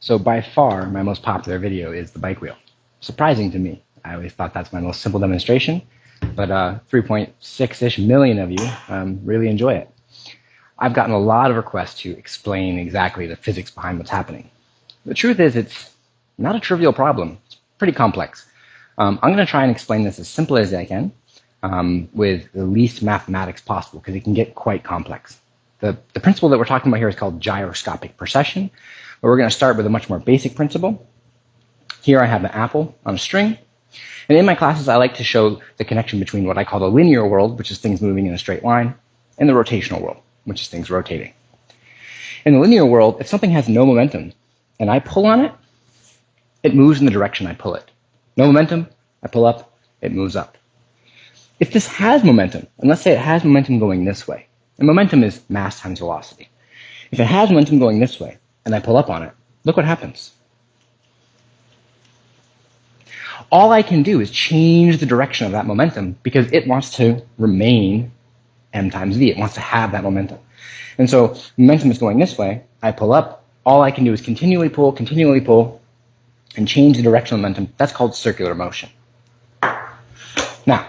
So by far, my most popular video is the bike wheel. Surprising to me. I always thought that's my most simple demonstration, but 3.6-ish million of you really enjoy it. I've gotten a lot of requests to explain exactly the physics behind what's happening. The truth is, it's not a trivial problem. It's pretty complex. I'm going to try and explain this as simple as I can with the least mathematics possible, because it can get quite complex. The principle that we're talking about here is called gyroscopic precession, but we're going to start with a much more basic principle. Here I have an apple on a string, and in my classes I like to show the connection between what I call the linear world, which is things moving in a straight line, and the rotational world, which is things rotating. In the linear world, if something has no momentum and I pull on it, it moves in the direction I pull it. No momentum, I pull up, it moves up. If this has momentum, and let's say it has momentum going this way, and momentum is mass times velocity. If it has momentum going this way, and I pull up on it, look what happens. All I can do is change the direction of that momentum because it wants to remain m times v. It wants to have that momentum. And so momentum is going this way, I pull up, all I can do is continually pull, and change the direction of momentum. That's called circular motion. Now,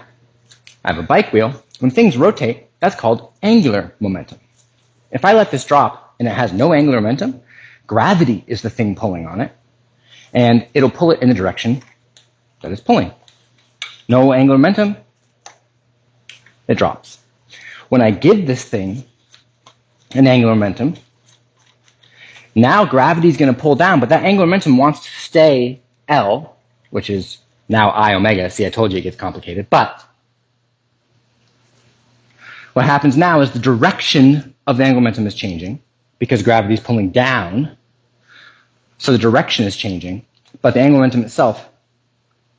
I have a bike wheel. When things rotate, that's called angular momentum. If I let this drop and it has no angular momentum, gravity is the thing pulling on it, and it'll pull it in the direction that it's pulling. No angular momentum, it drops. When I give this thing an angular momentum, now gravity is going to pull down, but that angular momentum wants to stay L, which is now I omega. See, I told you it gets complicated. But what happens now is the direction of the angular momentum is changing because gravity is pulling down. So the direction is changing, but the angular momentum itself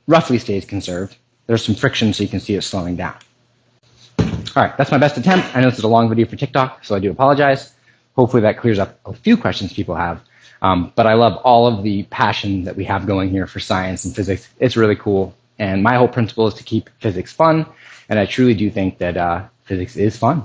roughly stays conserved. There's some friction, so you can see it slowing down. All right, that's my best attempt. I know this is a long video for TikTok, so I do apologize. Hopefully that clears up a few questions people have. But I love all of the passion that we have going here for science and physics. It's really cool. And my whole principle is to keep physics fun. And I truly do think that physics is fun.